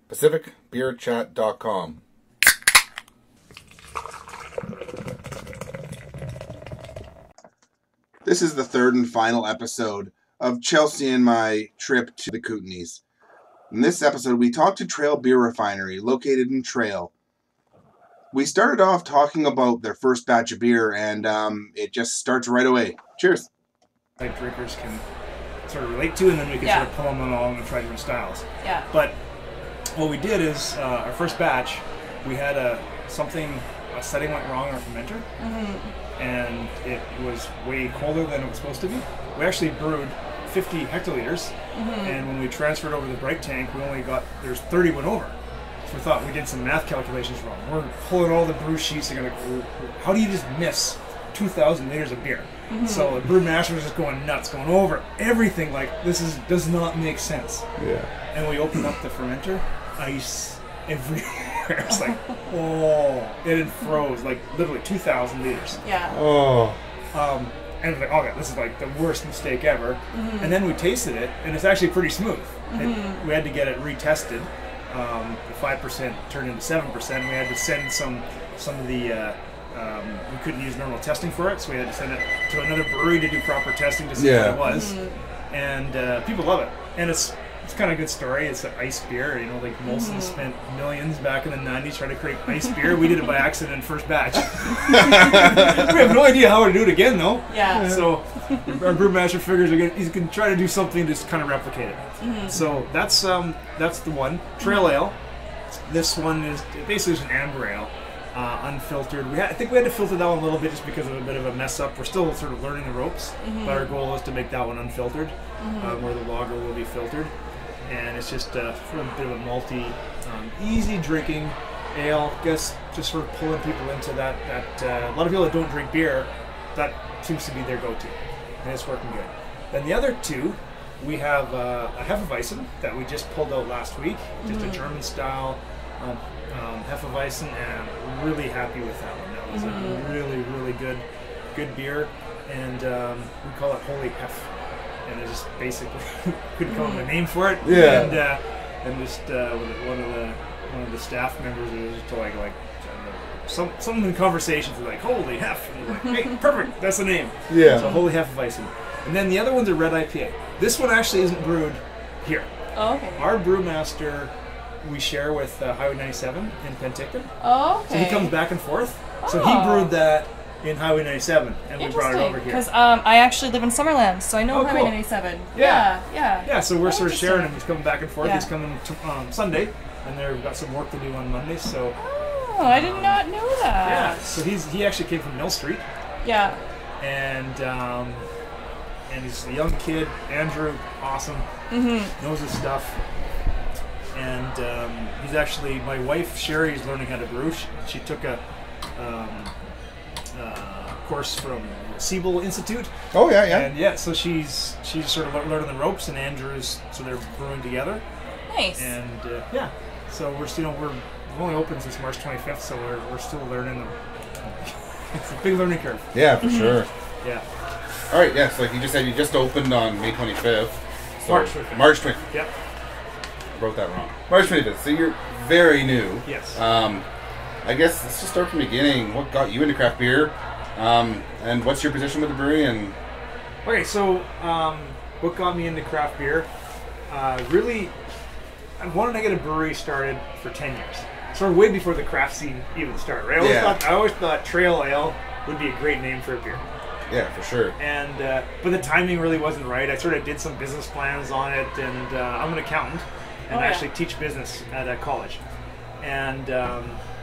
PacificBeerChat.com. This is the third and final episode of Chelsea and my trip to the Kootenays. In this episode, we talked to Trail Beer Refinery, located in Trail. We started off talking about their first batch of beer, and it just starts right away. Cheers. Like drinkers can sort of relate to, and then we can sort of pull them along and try different styles. Yeah. But what we did is, our first batch, we had a setting went wrong on our fermenter, and it was way colder than it was supposed to be. We actually brewed 50 hectoliters, and when we transferred over the bright tank, we only got, there's 30 went over. So we thought we did some math calculations wrong. We're pulling all the brew sheets and going, how do you just miss 2,000 liters of beer? So the brewmaster was just going nuts, going over everything like, does not make sense. Yeah. And we opened up the fermenter, ice everywhere. It's like, oh, it froze, like literally 2,000 liters. Yeah. Oh. And it's like, oh, this is like the worst mistake ever. And then we tasted it, and it's actually pretty smooth. We had to get it retested. The 5% turned into 7%. We had to send some of the, we couldn't use normal testing for it, so we had to send it to another brewery to do proper testing to see what it was. And people love it. And it's kind of a good story. It's an ice beer. You know, like Molson spent millions back in the 90s trying to create ice beer. We did it by accident in first batch. We have no idea how to do it again, though. Yeah. So our brewmaster figures he's going to try to do something to kind of replicate it. So that's the one. Trail Ale. This one is basically an amber ale, unfiltered. I think we had to filter that one a little bit just because of a bit of a mess up. We're still sort of learning the ropes, but our goal is to make that one unfiltered, where the lager will be filtered. And it's just sort of a bit of a malty, easy drinking ale. I guess just sort of pulling people into that a lot of people that don't drink beer, that seems to be their go-to, and it's working good. Then the other two, we have a Hefeweizen that we just pulled out last week, just a German style Hefeweizen, and I'm really happy with that one. That was a really, really good beer, and we call it Holy Hef. And it just basically couldn't come up with a name for it. Yeah. And just one of the staff members was just like some in conversations like Holy Hef, and like, hey, perfect, that's the name. Yeah. So Holy Hefeweizen. And then the other one's a red IPA. This one actually isn't brewed here. Oh, okay. Our brewmaster we share with Highway 97 in Penticton. Oh, okay. So he comes back and forth. So he brewed that in Highway 97, and we brought it over here. Because I actually live in Summerland, so I know Highway cool. 97. Yeah. Yeah. So we're sort of sharing him. He's coming back and forth. Yeah. He's coming Sunday, and they've got some work to do on Monday. So. Oh, I did not know that. Yeah. So he actually came from Mill Street. Yeah. And he's a young kid. Andrew, awesome. Knows his stuff. And he's actually, my wife Sherry's learning how to brew. She took a course from Siebel Institute. Oh, yeah. And so she's sort of learning the ropes, and Andrew's, so they're brewing together. Nice. And so we're only open since March 25th, so we're still learning. It's a big learning curve. Yeah, for sure. Yeah. All right, yes, like you just said, you just opened on May 25th. So March 25th. Yep. I wrote that wrong. March 25th. So you're very new. Yes. I guess let's just start from the beginning. What got you into craft beer? And what's your position with the brewery? And okay, so what got me into craft beer? Really, I wanted to get a brewery started for 10 years. Sort of way before the craft scene even started, right? I always thought Trail Ale would be a great name for a beer. Yeah, for sure. And but the timing really wasn't right. I sort of did some business plans on it, and I'm an accountant, and I actually teach business at a college. And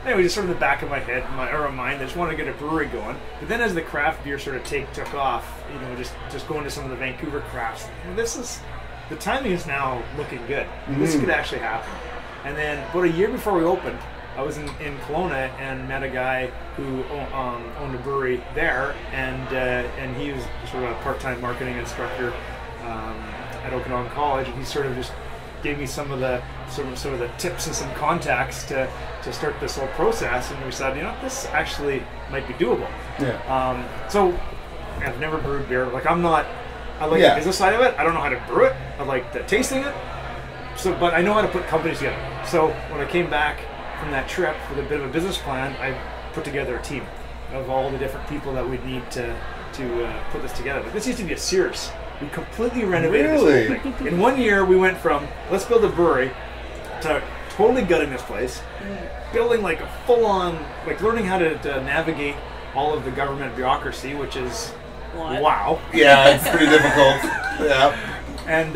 anyway, just sort of the back of my head, or my mind, I just wanted to get a brewery going. But then as the craft beer sort of took off, you know, just going to some of the Vancouver crafts, and the timing is now looking good. This could actually happen. And then about a year before we opened, I was in Kelowna and met a guy who owned a brewery there, and he was sort of a part-time marketing instructor at Okanagan College, and he sort of just gave me some of the tips and some contacts to start this whole process, and we said, you know, this actually might be doable. Yeah. So I've never brewed beer. Like I like the business side of it. I don't know how to brew it. I like the tasting it. but I know how to put companies together. So when I came back from that trip with a bit of a business plan, I put together a team of all the different people that we'd need to put this together. But this used to be a Sears. We completely renovated this whole thing. In 1 year, we went from let's build a brewery to totally gutting this place, building like a full-on, like learning how to navigate all of the government bureaucracy, which is wow. Yeah, it's pretty difficult. Yeah. And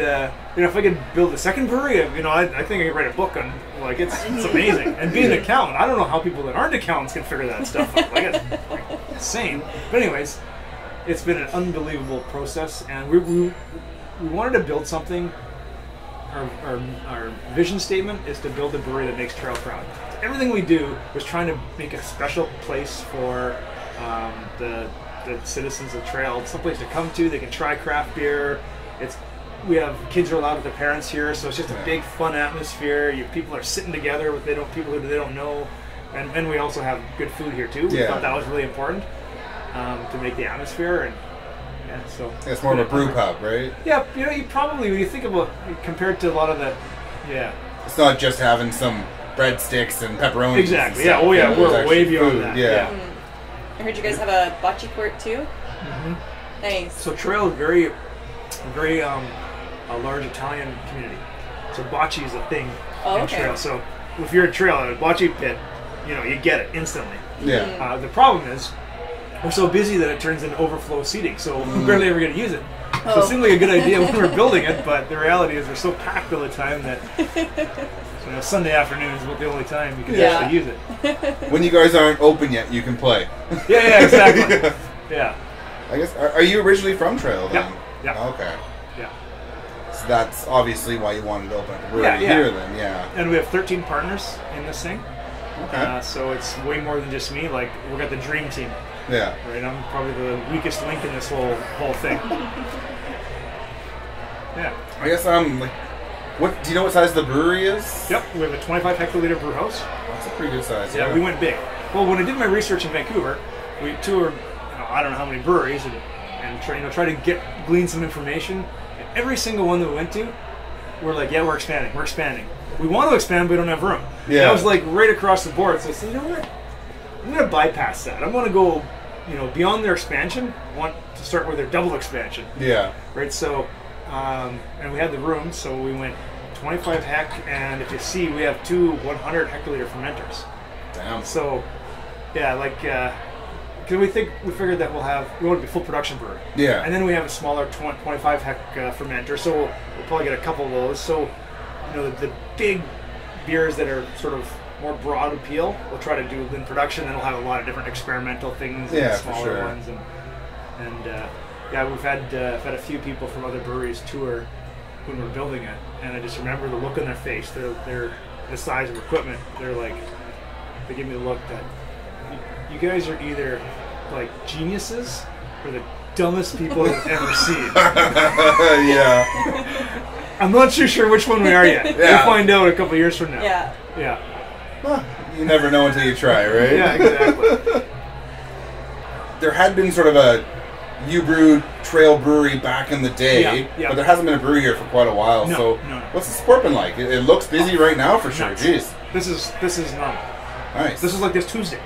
if I could build a second brewery, I think I could write a book on it's amazing. And being an accountant, I don't know how people that aren't accountants can figure that stuff out. It's insane. But anyways, it's been an unbelievable process, and we wanted to build something. Our vision statement is to build a brewery that makes Trail proud. So everything we do was trying to make a special place for the citizens of Trail, someplace to come to. They can try craft beer. We have kids are allowed with their parents here, so it's just a big fun atmosphere. People are sitting together with people who they don't know, and we also have good food here too. We thought that was really important to make the atmosphere, and so it's more of a brew pub, right? Yeah, you probably when you think about compared to a lot of the, it's not just having some breadsticks and pepperoni. Exactly. Yeah. Oh yeah, we're way beyond that. Yeah. I heard you guys have a bocce court too. Mm-hmm. Nice. So Trail is very a large Italian community. So bocce is a thing in Trail. So if you're at Trail at a bocce pit, you get it instantly. Yeah. The problem is we're so busy that it turns into overflow seating, so we barely ever get to use it. So it seemed like a good idea when we were building it, but the reality is we're so packed all the time that Sunday afternoon is about the only time you can actually use it. When you guys aren't open yet, you can play. Yeah, exactly. Yeah. I guess, are you originally from Trail then? Yeah. Okay. Yeah. So that's obviously why you wanted to open up a brewery here then, And we have 13 partners in this thing. Okay. So it's way more than just me. Like, we got the dream team. Yeah. Right, I'm probably the weakest link in this whole thing. Yeah. I guess what do you know what size the brewery is? Yep, we have a 25 hectoliter brew house. That's a pretty good size. Yeah, we went big. Well, when I did my research in Vancouver, we toured I don't know how many breweries and try to glean some information. And every single one that we went to, we're like, we're expanding. We want to expand, but we don't have room. Yeah. That was like right across the board. So I said, you know what? I'm going to bypass that. I'm going to go, beyond their expansion. I want to start with their double expansion. Yeah. Right. So, and we had the room, so we went 25 hec, and if you see, we have two 100 hectoliter fermenters. Damn. So, because we figured that we want to be full production brewery. Yeah. And then we have a smaller 25 hec fermenter, so we'll probably get a couple of those. So, the big beers that are sort of more broad appeal, we'll try to do in production, and we'll have a lot of different experimental things and smaller ones. And we've had a few people from other breweries tour when we're building it, and I just remember the look on their face. They're the size of equipment. They give me the look that you guys are either like geniuses or the dumbest people I've ever seen. Yeah. I'm not too sure which one we are yet. We'll find out a couple of years from now. Yeah. Well, you never know until you try, right? Yeah, exactly. There had been sort of a U-Brew Trail Brewery back in the day, but there hasn't been a brewery here for quite a while. No. What's the support been like? It looks busy right now for sure. Nuts. Jeez. This is normal. Nice. This is like this Tuesday.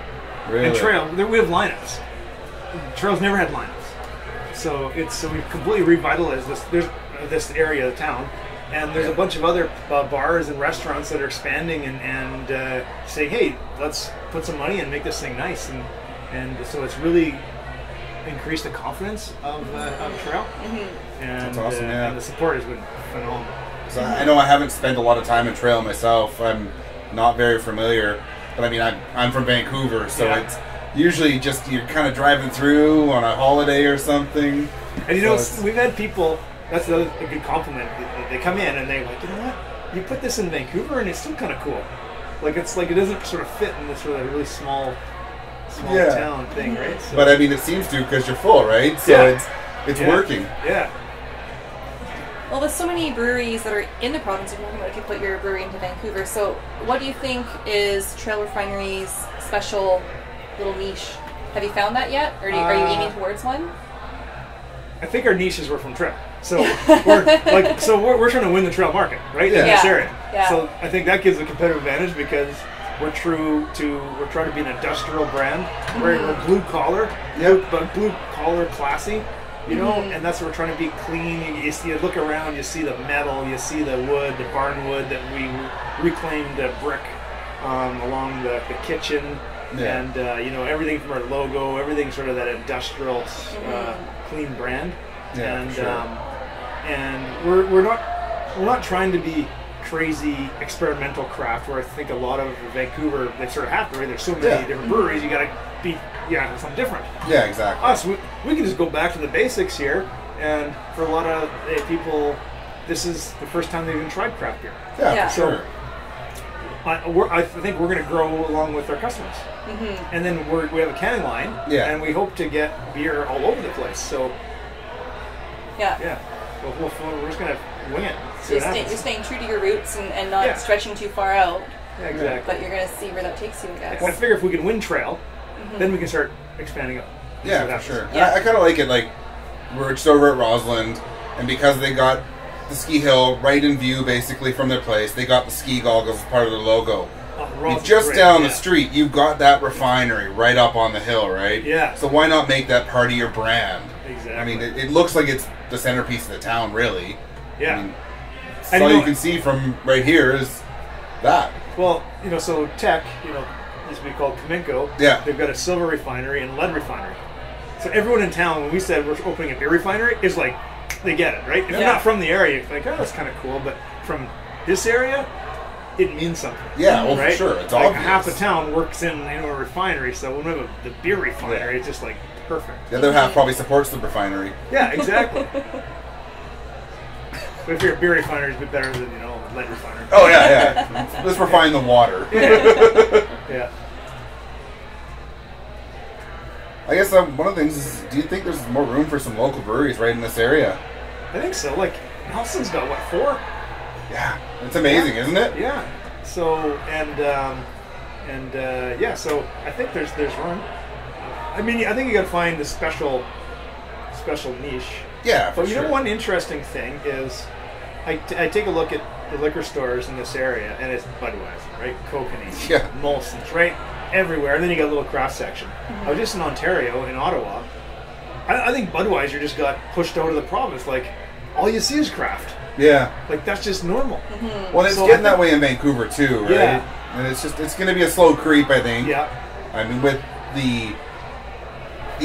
Really? And Trail, we have lineups. Trail's never had lineups. So we've completely revitalized this area of town. And there's a bunch of other bars and restaurants that are expanding and saying, hey, let's put some money and make this thing nice. And so it's really increased the confidence of Trail. Mm-hmm. And, that's awesome, and the support has been phenomenal. So I know I haven't spent a lot of time in Trail myself. I'm not very familiar. But I mean, I'm from Vancouver, so it's usually just you're kind of driving through on a holiday or something. And we've had people, that's a good compliment. They come in and they're like, you know what? You put this in Vancouver and it's still kind of cool. Like it doesn't sort of fit in this really small town thing, right? So, but I mean, it seems to because you're full, right? So it's working. Yeah. Well, with so many breweries that are in the province, you're talking about if you put your brewery into Vancouver. So, what do you think is Trail Refinery's special little niche? Have you found that yet, or are you aiming towards one? I think our niches were from Trail. So we're trying to win the trail market, right? In this area. Yeah. So I think that gives a competitive advantage because we're trying to be an industrial brand. We're blue collar, but blue collar classy, you know, and that's what we're trying to be clean. You look around, you see the metal, you see the wood, the barn wood that we reclaimed brick along the kitchen, and you know, everything from our logo, everything sort of that industrial clean brand. And we're not trying to be crazy experimental craft where I think a lot of Vancouver, they sort of have to, right? There's so many different breweries, you gotta be something different. Yeah, exactly. Us, we can just go back to the basics here, and for a lot of people, this is the first time they've even tried craft beer. Yeah, for sure. I think we're going to grow along with our customers, and then we have a canning line, and we hope to get beer all over the place. So, we're just going to wing it. So you're staying true to your roots and not stretching too far out. Yeah, exactly. But you're going to see where that takes you, I guess. I figure if we can win trail, then we can start expanding up. Yeah, for sure. Yeah. I kind of like it. Like, we're just over at Roslyn, and because they got the ski hill right in view, basically from their place, they got the ski goggles as part of their logo. Just down the street, you've got that refinery right up on the hill, right? Yeah. So why not make that part of your brand? Exactly. I mean, it looks like it's the centerpiece of the town, really. Yeah. I mean, all you can see from right here is that. Well, you know, so Tech, you know, used to be called Cominco. Yeah. They've got a silver refinery and lead refinery. So everyone in town, when we said we're opening a beer refinery, is like, they get it, right? If you're not from the area, you're like, oh, that's kind of cool. But from this area, it means something. Yeah, well, right? for sure. It's like obvious. Half the town works in a refinery, so when we have the beer refinery, it's just like perfect. The other half probably supports the refinery. Yeah, exactly. But if you're a beer refinery, it's a bit better than, you know, a lead refinery. Oh, yeah. Let's refine the water. Yeah. I guess one of the things is, do you think there's more room for some local breweries right in this area? I think so. Like, Nelson's got, what, 4? Yeah. It's amazing, isn't it? Yeah. So, so I think there's room. I mean, I think you got to find a special niche. Yeah, for But you sure. know, one interesting thing is, I take a look at the liquor stores in this area, and it's Budweiser, right? Kokanee, Molson's, right? Everywhere. And then you got a little cross section. I was just in Ontario, in Ottawa. I think Budweiser just got pushed out of the province. Like, all you see is craft. Yeah. Like, that's just normal. Well, it's getting that way in Vancouver too, right? Yeah. And it's going to be a slow creep, I think. Yeah. I mean, with the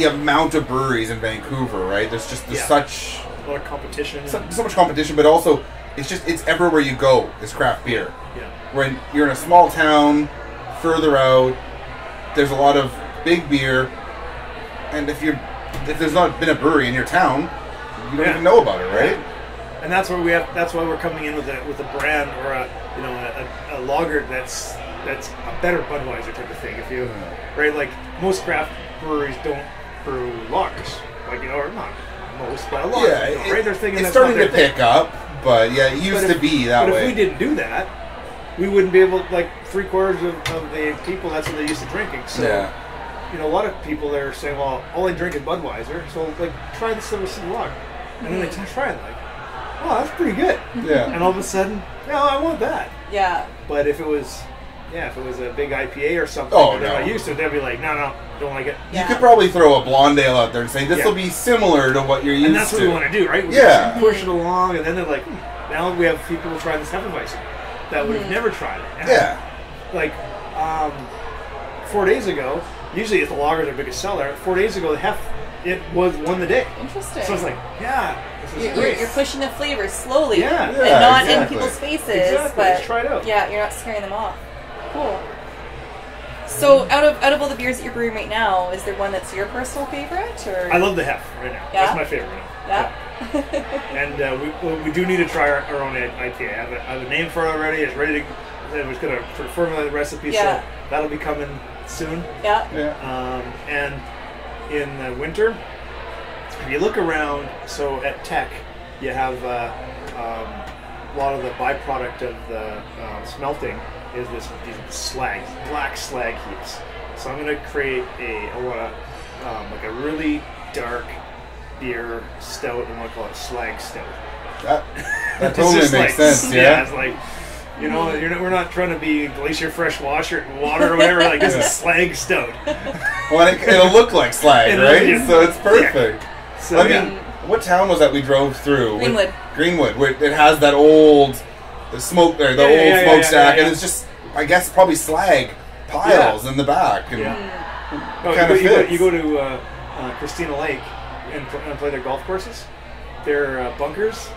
amount of breweries in Vancouver, right? There's such a lot of competition. So much competition, but also it's everywhere you go is craft beer. Yeah. When you're in a small town, further out, there's a lot of big beer, and if there's not been a brewery in your town, you don't even know about it, right? Yeah. And that's where that's why we're coming in with a brand or a lager that's a better Budweiser type of thing. If you right, like most craft breweries don't brew lagers, like, you know, or not most, but a lot. Yeah, right? They're thinking it's starting to pick up, but yeah, it used to be that way. But if we didn't do that, we wouldn't be able, like, 3/4 of the people, that's what they used to drinking. So, you know, a lot of people are saying, well, all I drink is Budweiser, so, like, try the Silver City Lager. And then they try it, like, oh, that's pretty good. Yeah. And all of a sudden, no, I want that. Yeah. But if it was a big IPA or something, they're not used to it, they'd be like, no, don't like it. You could probably throw a Blondale out there and say, this will be similar to what you're used to. And that's what we want to do, right? We just push it along, and then they're like, now we have people who try this Hefeweizen that would have never tried it. And like, 4 days ago, usually if the lager is our biggest seller, 4 days ago, it won the day. Interesting. So it's like, you're pushing the flavors slowly, and not in people's faces, but just try it out. Yeah, you're not scaring them off. Cool. So, out of all the beers that you're brewing right now, is there one that's your personal favorite? Or I love the Hef right now. Yeah? That's my favorite right now. And we do need to try our own IPA. I have a name for it already. It's ready to. I was going to sort of formulate the recipe, so that'll be coming soon. Yeah. And in the winter, if you look around, so at Tech, you have a lot of the byproduct of the smelting is these black slag heaps. So I'm going to create like a really dark beer stout, and want to call it slag stout. That totally makes sense. Yeah. It's like, you know, we're not trying to be Glacier Fresh water or whatever. Like, this is slag stout. Well, it'll look like slag, right? So it's perfect. Yeah. So, I mean, what town was that we drove through? Greenwood. Greenwood, where it has that old smoke, or the old smokestack, and it's just, I guess, probably slag piles in the back. And you go to Christina Lake and play their golf courses. Their bunkers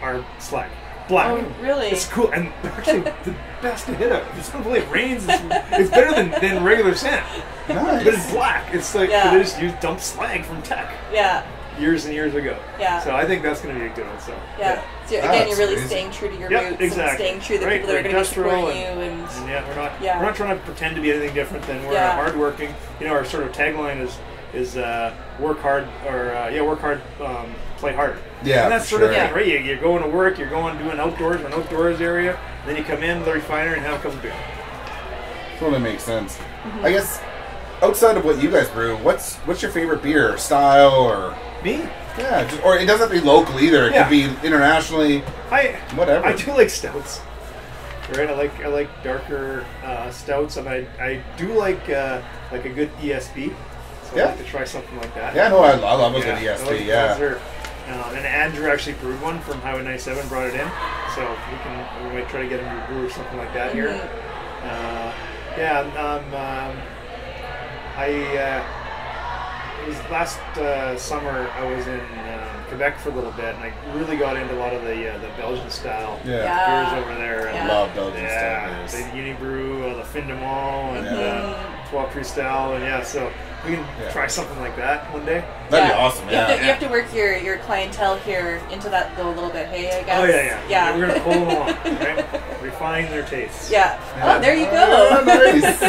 are slag. Black. Oh, really? It's cool, and actually the best to hit it. It's unbelievable. It rains. It's better than regular sand. Nice. But it's black. It's like they just dump slag from Tech. Yeah. Years and years ago. Yeah. So I think that's going to be a good one. So So again, you're really staying true to your roots and staying true to the people that are going to be supporting you. And we're not trying to pretend to be anything different than we're hardworking. You know, our sort of tagline is work hard or work hard, play harder. Yeah, and that's sort of thing, right? You're going to work, you're going doing outdoors, or an outdoors area, and then you come in to the refinery and have a couple beer. Totally makes sense. I guess outside of what you guys brew, what's your favorite beer style or me? Yeah, or it doesn't have to be local either. It could be internationally. Whatever. I do like stouts. Right, I like darker stouts, and I do like a good ESB. So I'd like to try something like that. Yeah, no, I love a good ESB. And Andrew actually brewed one from Highway 97, brought it in. So we might try to get him to brew something like that here. It was last summer I was in Quebec for a little bit, and I really got into a lot of the Belgian style beers over there. I love Belgian style beers. The Unibrew, the Fin de Mont, and Trois Cristal, and so we can try something like that one day. That'd be awesome. You have to work your clientele here into that though a little bit, hey? I guess. Oh yeah. We're gonna pull them along, right? Refine their tastes. Yeah. Oh, there you go. Nice.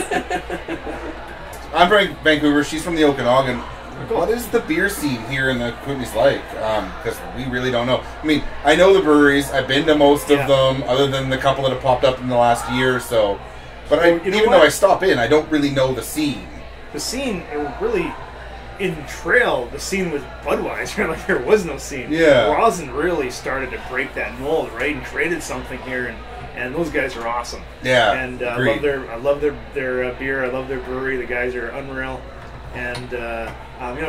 I'm from Vancouver. She's from the Okanagan. Cool. What is the beer scene here in the Kootenays like? Because we really don't know. I mean, I know the breweries. I've been to most of them, other than the couple that have popped up in the last year or so. But even though I stop in, I don't really know the scene. The scene, really, in Trail, the scene was Budweiser. Like, there was no scene. Yeah. Rosin really started to break that mold, right, and created something here, and those guys are awesome. Yeah. And I love their beer. I love their brewery. The guys are unreal. And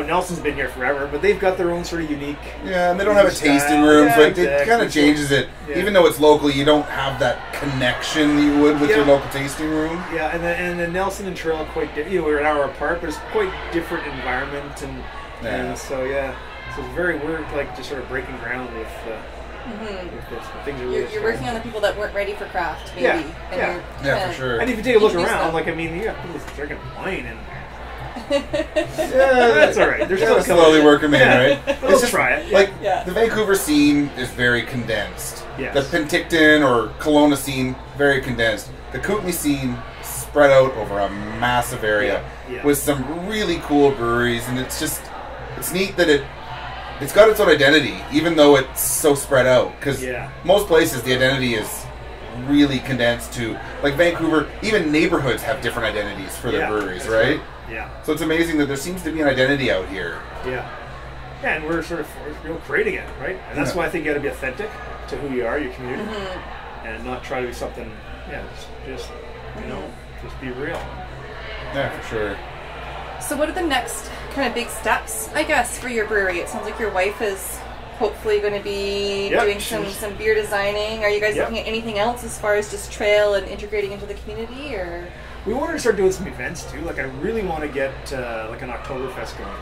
Nelson's been here forever, but they've got their own sort of unique. Yeah, and they don't have a tasting room, so it kind of changes it. Yeah. Even though it's local, you don't have that connection you would with your local tasting room. Yeah, and the Nelson and Trail are quite different. We're an hour apart, but it's quite different environment, and so it's very weird, like just sort of breaking ground with this. Things are really you're working on the people that weren't ready for craft, maybe. For sure. And if you take a look around, you got people drinking wine in there. That's all right. They're still slowly working in, right? Let's just try it. The Vancouver scene is very condensed. Yes. The Penticton or Kelowna scene, very condensed. The Kootenay scene spread out over a massive area with some really cool breweries, and it's neat that it's got its own identity, even though it's so spread out. Because most places, the identity is really condensed to, like Vancouver, even neighborhoods have different identities for their breweries, right? Yeah. So it's amazing that there seems to be an identity out here. Yeah, and we're sort of creating it, right? And that's why I think you got to be authentic to who you are, your community, and not try to be something. Just be real. Yeah, for sure. So what are the next kind of big steps, I guess, for your brewery? It sounds like your wife is hopefully going to be doing some beer designing. Are you guys looking at anything else as far as just trail and integrating into the community, or? We wanted to start doing some events too. Like, I really want to get like an Oktoberfest going.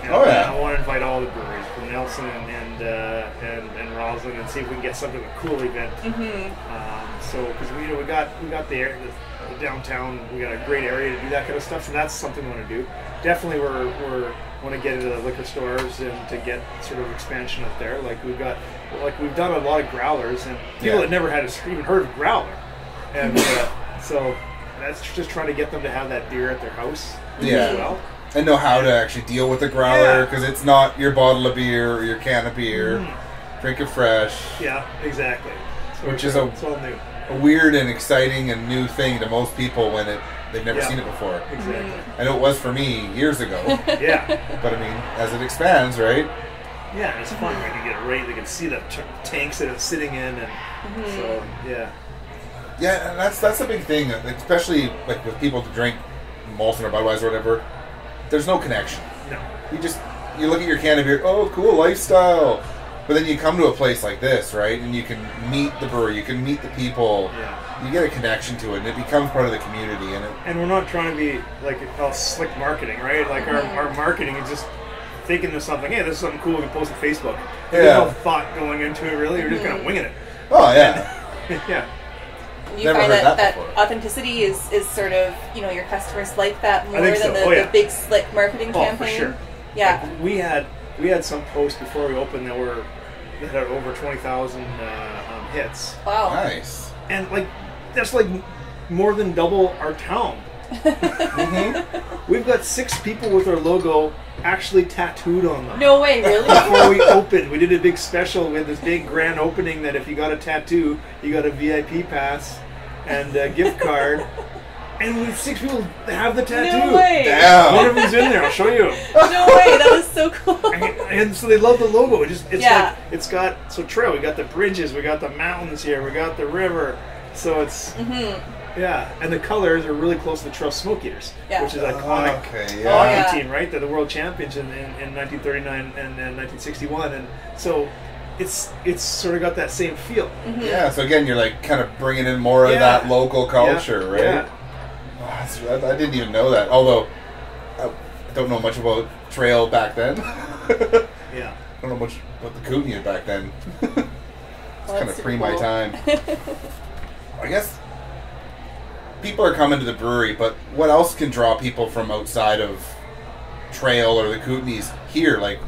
And I want to invite all the breweries from Nelson and Roslyn and see if we can get something a cool event. So because we got the downtown, we got a great area to do that kind of stuff. So that's something we want to do. Definitely, we're want to get into the liquor stores and to get sort of expansion up there. We've done a lot of growlers and people that never had even heard of growler, and so. That's just trying to get them to have that beer at their house as well. And know how to actually deal with a growler, because it's not your bottle of beer or your can of beer. Drink it fresh. Yeah, exactly. So which is it's all new. A weird and exciting and new thing to most people when they've never seen it before. Exactly. I know it was for me years ago. But I mean, as it expands, right? Yeah, and it's fun when you get it right. They can see the tanks that it's sitting in, and so yeah. Yeah, and that's a big thing, especially like with people to drink Molson or Budweiser or whatever. There's no connection. No. You look at your can of beer, oh, cool lifestyle. But then you come to a place like this, right? And you can meet the brewer, you can meet the people. Yeah. You get a connection to it, and it becomes part of the community. And we're not trying to be like slick marketing, right? Like our marketing is just thinking of something. Hey, this is something cool we can post on Facebook. There's no thought going into it, really. We're just kind of winging it. Oh, yeah. Yeah. You Never find heard that that before. authenticity is sort of, your customers like that more think than so. the big slick marketing campaign. For sure. Yeah. Like we had some posts before we opened that had over 20,000 hits. Wow. Nice. And like that's like more than double our town. We've got 6 people with our logo actually tattooed on them. No way, really? Before we opened, we did a big special. We had this big grand opening that if you got a tattoo, you got a VIP pass and a gift card. And we had 6 people that have the tattoo. No way. Damn. One of them's in there. I'll show you. No way. That was so cool. And so they love the logo. It's Yeah. like it's got trail. We got the bridges. We got the mountains here. We got the river. So it's yeah. And the colors are really close to the Trail Smoke Eaters, Yeah. which is iconic. Okay, Oh, Hockey yeah. team, right? They're the world champions in 1939 and 1961, and so it's sort of got that same feel. Yeah, so again, you're like kind of bringing in more of that local culture, right? Yeah. Oh, I didn't even know that. Although I don't know much about Trail back then. Yeah. I don't know much about the Kootenai back then. It's Well, kind that's of pre super my cool. time. I guess people are coming to the brewery, but what else can draw people from outside of Trail or the Kootenays here? Like,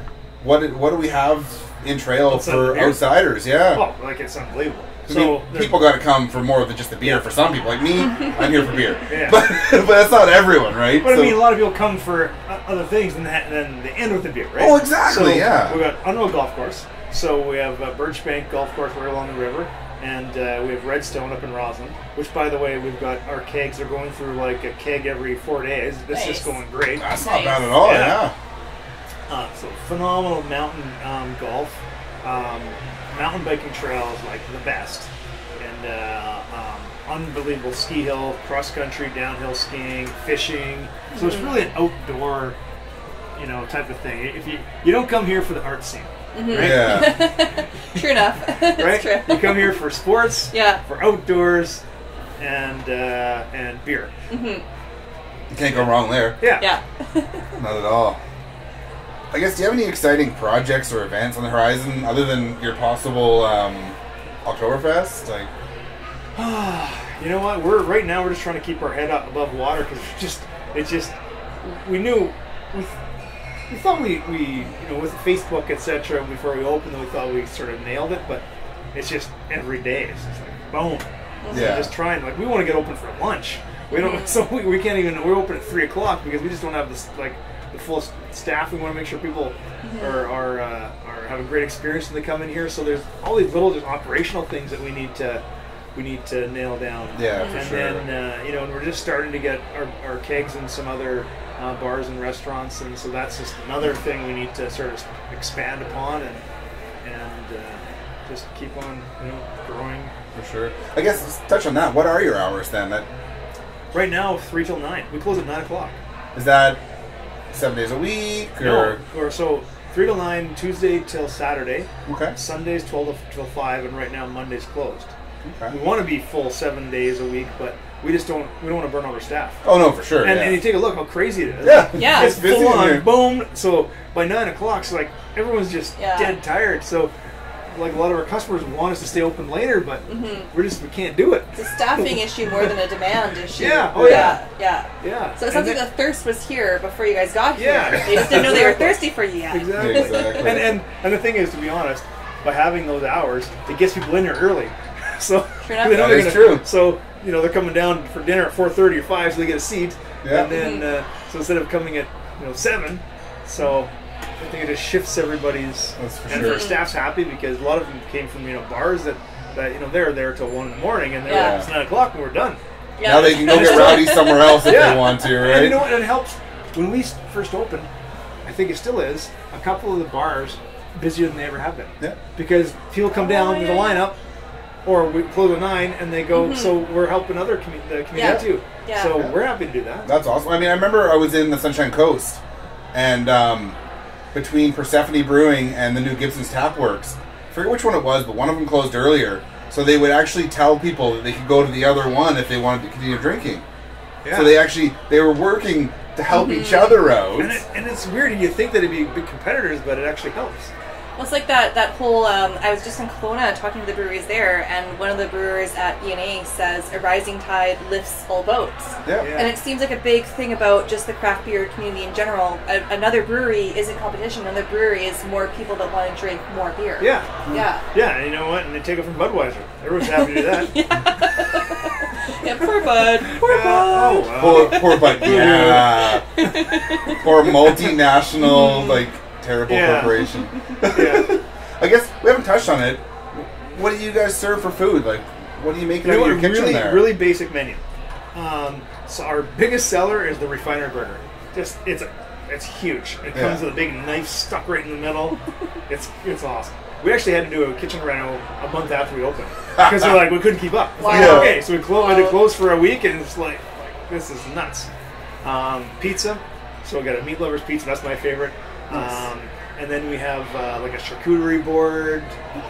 what do we have in Trail Outside for the beer? outsiders? Yeah. Oh, like it's unbelievable. I mean, people got to come for more than just the beer. For some people, like me, I'm here for beer. Yeah. But that's not everyone, right? But So- I mean, a lot of people come for other things than they end with the beer, right? Oh, exactly, So yeah. We got Unreal Golf Course. So we have Birch Bank Golf Course right along the river, and we have Redstone up in Roslyn. Which, by the way, we've got our kegs are going through like a keg every 4 days. This is Nice. going great. That's not bad at all, Yeah. yeah. So phenomenal mountain golf, mountain biking trails like the best, and unbelievable ski hill, cross country, downhill skiing, fishing. So it's really an outdoor, type of thing. If you don't come here for the art scene, right? Yeah. True enough. That's Right? true. You come here for sports, Yeah. for outdoors, and beer. You can't go wrong there. Yeah. Yeah. Not at all. I guess, do you have any exciting projects or events on the horizon other than your possible Oktoberfest? Like, You know what? Right now we're just trying to keep our head up above water because we thought we with Facebook etc. before we opened, we thought we sort of nailed it, but it's just every day it's just like boom. So Yeah. just trying, like, we want to get open for lunch. We don't, so we can't even. We're open at 3:00 because we just don't have this like the full staff. We want to make sure people are have a great experience when they come in here. So there's all these little just operational things that we need to nail down. Yeah, for and sure. then and we're just starting to get our kegs in some other bars and restaurants, and so that's just another thing we need to sort of expand upon and just keep on growing. for sure. I guess, let's touch on that. What are your hours then? Right now 3 till 9. We close at 9:00. Is that 7 days a week? Or? Or so 3 till 9 Tuesday till Saturday. Okay. Sundays 12 till 5, and right now Monday's closed. Okay. We want to be full 7 days a week, but we don't want to burn out our staff. Oh, no, for sure. And, yeah. and you take a look how crazy it is. Yeah. Yeah. It's busy full in on, here. boom. So by 9:00, it's like everyone's just Yeah. dead tired. So like a lot of our customers want us to stay open later, but we can't do it. It's a staffing issue more than a demand issue. Yeah. Oh, yeah. Yeah. Yeah. So it sounds And like the thirst was here before you guys got here. Yeah. They just didn't know they were thirsty for you yet. Exactly. Exactly. And the thing is, to be honest, by having those hours, it gets people in here early. So True enough. they know That they're is gonna- true. So they're coming down for dinner at 4:30 or 5, so they get a seat. Yeah. And then so instead of coming at 7, so I think it just shifts everybody's. That's for and sure. our staff's happy because a lot of them came from bars that they're there till 1 in the morning, and they're Yeah. like, it's 9:00 and we're done. Yeah. Now they can go get rowdy somewhere else if Yeah. they want to, right? And you know what? It helps when we first opened. I think it still is. A couple of the bars busier than they ever have been. Yeah. Because people come down with a lineup, or we close at 9 and they go. So we're helping the community out too. Yeah. So we're happy to do that. That's awesome. I mean, I remember I was in the Sunshine Coast, and between Persephone Brewing and the new Gibson's Tap Works, I forget which one it was, but one of them closed earlier. So they would actually tell people that they could go to the other one if they wanted to continue drinking. Yeah. So they were working to help each other out. And it's weird. You think that it'd be big competitors, but it actually helps. Well, it's like that whole, I was just in Kelowna talking to the breweries there, and one of the brewers at ENA says, a rising tide lifts all boats. Yeah. And it seems like a big thing about just the craft beer community in general. Another brewery isn't competition. Another brewery is more people that want to drink more beer. Yeah. Yeah. Yeah, and you know what? And they take it from Budweiser. Everyone's happy to do that. Yeah, poor Bud. Poor Bud. Oh, wow. Poor Bud. Yeah. Poor multinational, terrible corporation. Yeah. I guess we haven't touched on it. What do you guys serve for food? What do you make in your kitchen really, there? Really basic menu. So our biggest seller is the Refinery Burger. It's huge. It comes with a big knife stuck right in the middle. It's awesome. We actually had to do a kitchen reno a month after we opened because we couldn't keep up. It's okay, so we had to close for a week, and it's like this is nuts. Pizza. So we got a meat lover's pizza. That's my favorite. Nice. And then we have a charcuterie board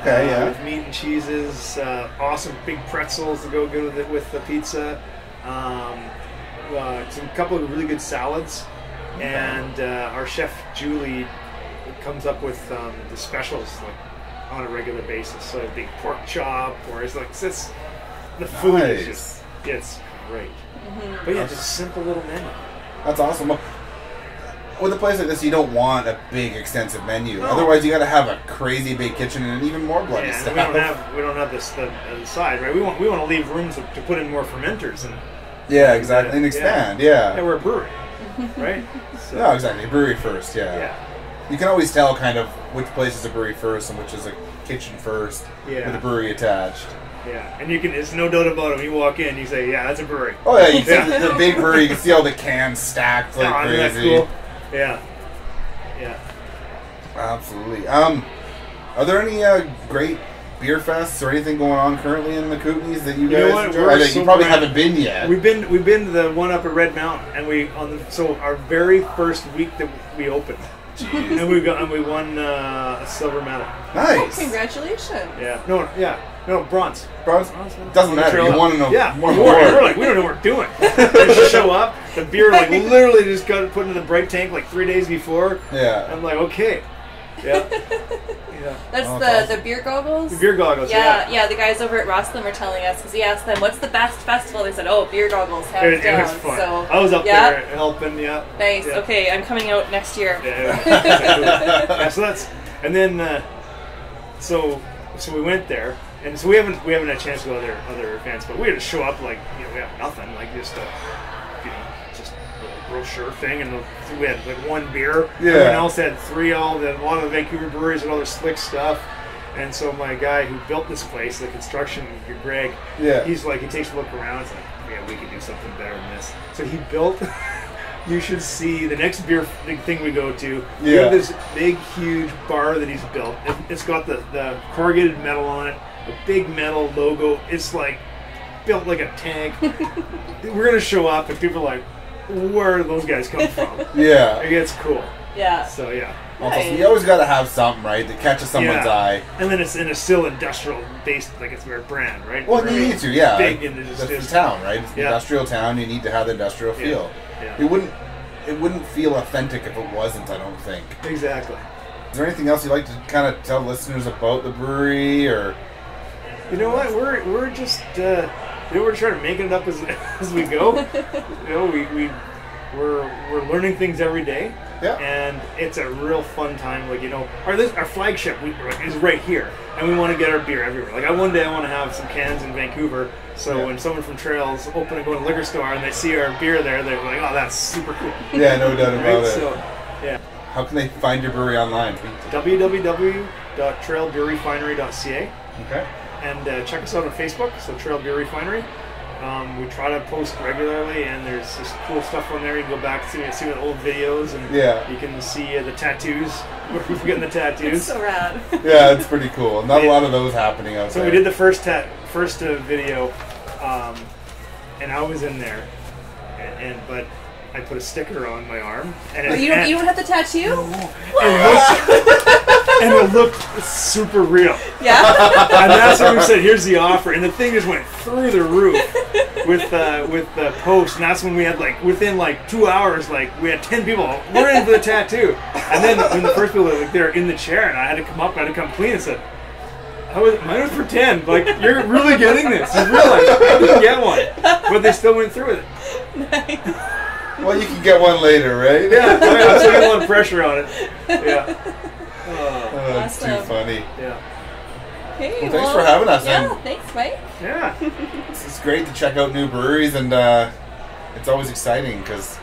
with meat and cheeses. Awesome big pretzels to go good with the pizza. A couple of really good salads. And our chef Julie comes up with the specials on a regular basis. So a big pork chop, or the food is just it's great. But yeah, just a simple little menu. That's awesome. With a place like this, you don't want a big, extensive menu. No. Otherwise, you got to have a crazy big kitchen and even more bloody stuff. We don't have this the side, right? We want to leave rooms to put in more fermenters and exactly, and expand. Yeah, we're a brewery, right? So. No, exactly. Brewery first. Yeah. You can always tell kind of which place is a brewery first and which is a kitchen first with a brewery attached. Yeah, and there's no doubt about it. When you walk in, you say, "Yeah, that's a brewery." Oh yeah, you see the big brewery. You can see all the cans stacked like crazy. That's cool. Yeah. Absolutely. Are there any great beer fests or anything going on currently in the Kootenays that you guys enjoy? You probably haven't been yet. We've been to the one up at Red Mountain, and so our very first week that we opened. Jeez. And we won a silver medal. Nice. Oh, congratulations. No, bronze. Bronze? Doesn't matter. You want to know. Yeah, more. We're like, we don't know what we're doing. We just show up. The beer literally just got put in the bright tank 3 days before. Yeah. I'm like, okay. Yeah. That's awesome. the beer goggles? The beer goggles, yeah. The guys over at Rosslyn were telling us, because he asked them, what's the best festival? They said, beer goggles, hands down. It was fun. So, I was up there helping, Nice. Yeah. Okay, I'm coming out next year. And then, so we went there, and so we haven't had a chance to go to other events, but we had to show up we have nothing, just a brochure thing, and we had one beer. Yeah. Everyone else had three. A lot of the Vancouver breweries and all their slick stuff. And so my guy who built this place, the construction, Greg, he's he takes a look around. It's we could do something better than this. So he built. You should see the next beer thing we go to. We have this big, huge bar that he's built. It's got the corrugated metal on it, the big metal logo. It's built like a tank. We're gonna show up, and people are like, where do those guys come from? Yeah. It gets cool. Yeah. So, yeah. Nice. You always got to have something, right, that catches someone's eye. And then it's still industrial-based, it's their brand, right? Well, you need to, yeah. Big into That's the town, right? It's an industrial town. You need to have the industrial feel. Yeah. It wouldn't feel authentic if it wasn't, I don't think. Exactly. Is there anything else you'd like to kind of tell listeners about the brewery, or... You know what? We're just... we're trying to make it up as we go. We're learning things every day. Yeah. And it's a real fun time. Our flagship is right here, and we want to get our beer everywhere. One day I want to have some cans in Vancouver. So when someone from Trail's open and go to the liquor store and they see our beer there, they're like, "Oh, that's super cool." Yeah, no doubt about it. So, yeah. How can they find your brewery online? www.trailbeerrefinery.ca. Okay. And check us out on Facebook, so Trail Beer Refinery. We try to post regularly, and there's this cool stuff on there. You can go back and see the old videos, and you can see the tattoos. We're getting the tattoos. It's so rad. Yeah, it's pretty cool. Not a lot of those happening out there. So we did the first video, and I was in there, but I put a sticker on my arm. And you don't have the tattoo? And it looked super real. Yeah. And that's when we said, "Here's the offer," and the thing just went through the roof with the post. And that's when we had within 2 hours, we had 10 people. We're in for the tattoo. And then when the first people they're in the chair, and I had to come clean and said, "Mine was for 10. You're really getting this? You realize I didn't get one, but they still went through with it." Nice. Well, you can get one later, right? Yeah, I'm putting a lot of pressure on it. Yeah. That's too funny. Yeah. Okay, well, thanks for having us. Yeah, thanks, Mike. Yeah. It's great to check out new breweries, and it's always exciting because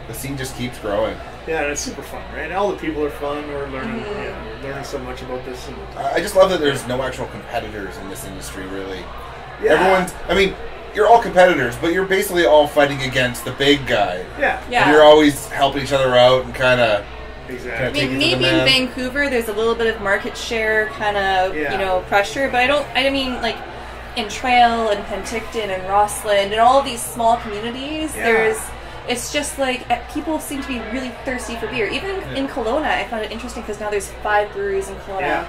the scene just keeps growing. Yeah, and it's super fun, right? All the people are fun. We're learning, we're learning so much about this. And I just love that there's no actual competitors in this industry, really. Yeah. You're all competitors, but you're basically all fighting against the big guy. Yeah. And you're always helping each other out and kind of. Exactly. I mean, maybe in Vancouver there's a little bit of market share kind of pressure, but I mean in Trail and Penticton and Rossland and all of these small communities, it's just people seem to be really thirsty for beer. Even in Kelowna, I found it interesting because now there's 5 breweries in Kelowna. Yeah.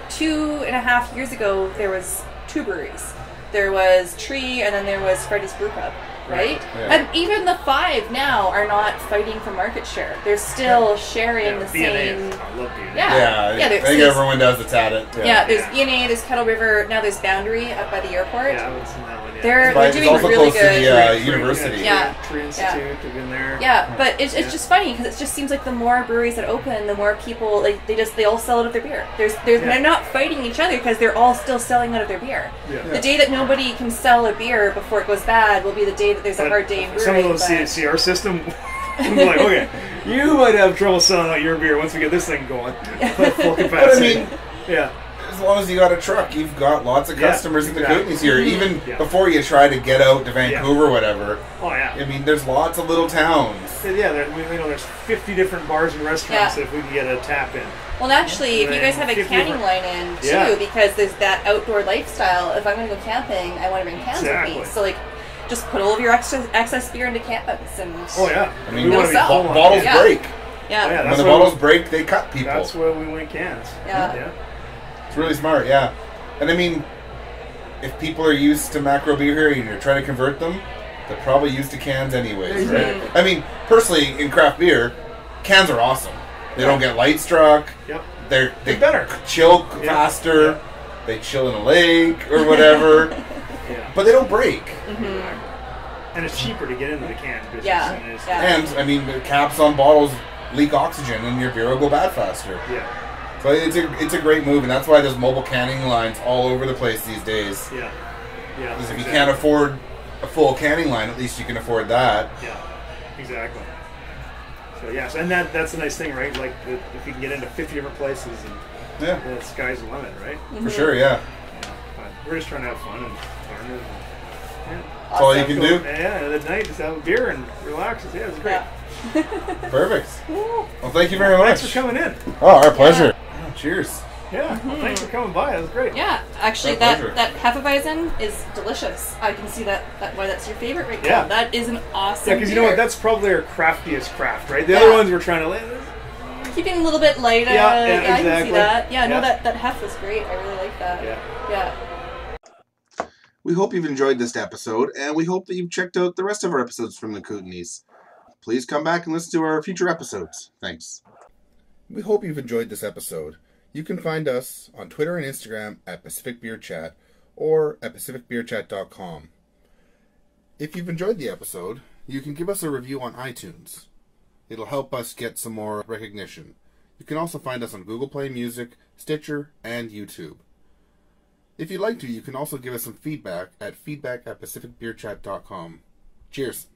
2.5 years ago there was 2 breweries. There was Tree, and then there was Freddy's Brew Pub, right? Yeah. And even the 5 now are not fighting for market share. They're still sharing the same. I love B&A. I think everyone does that's at it. Yeah, there's B&A, there's Kettle River, now there's Boundary up by the airport. Yeah, I haven't seen that one yet. They're doing also really close good. to the university. Tree Institute, they've been there. Yeah, but it's just funny because it just seems like the more breweries that open, the more people they all sell out of their beer. They're not fighting each other because they're all still selling out of their beer. Yeah. The day that nobody can sell a beer before it goes bad will be the day that there's a hard day in brewing. Some of those see our system. I'm like, okay, you might have trouble selling out your beer once we get this thing going. Full capacity. As long as you got a truck, you've got lots of customers in the Kootenays here. Even before you try to get out to Vancouver or whatever. Oh, yeah. I mean, there's lots of little towns. Yeah, there's 50 different bars and restaurants that if we can get a tap in. Well, actually, if you guys have a canning line in, too, because there's that outdoor lifestyle, if I'm going to go camping, I want to bring cans with me. So, just put all of your excess beer into cans and... Oh, yeah. I mean, bottles break. Yeah. When the bottles break, they cut people. That's why we win cans. Yeah. It's really smart, yeah. And I mean, if people are used to macro beer here and you're trying to convert them, they're probably used to cans anyways, right? I mean, personally, in craft beer, cans are awesome. They don't get light struck. Yep. They better. Chill faster. Yep. They chill in a lake or whatever. But they don't break. Mm-hmm. And it's cheaper to get into the can business. And, I mean, the caps on bottles leak oxygen and your beer will go bad faster. Yeah. So it's a great move, and that's why there's mobile canning lines all over the place these days. Yeah. Because if you can't afford a full canning line, at least you can afford that. Yeah, exactly. So and that's the nice thing, right? If you can get into 50 different places, and the sky's the limit, right? For sure, yeah. But we're just trying to have fun and learn it. That's all you can do? Yeah, at night, just have a beer and relax. Yeah, it's great. Perfect. Well, thank you very much. Thanks for coming in. Oh, our pleasure. Cheers. Yeah, well, thanks for coming by. That was great. Yeah, actually, that Hefeweizen is delicious. I can see that why that's your favorite right now. That is an awesome because you know what? That's probably our craftiest craft, right? The other ones we're trying to keeping a little bit lighter. Exactly. I can see that. Yeah, no, that Hef was great. I really like that. Yeah. We hope you've enjoyed this episode, and we hope that you've checked out the rest of our episodes from the Kootenays. Please come back and listen to our future episodes. Thanks. We hope you've enjoyed this episode. You can find us on Twitter and Instagram at Pacific Beer Chat or at pacificbeerchat.com. If you've enjoyed the episode, you can give us a review on iTunes. It'll help us get some more recognition. You can also find us on Google Play Music, Stitcher, and YouTube. If you'd like to, you can also give us some feedback at pacificbeerchat.com. Cheers.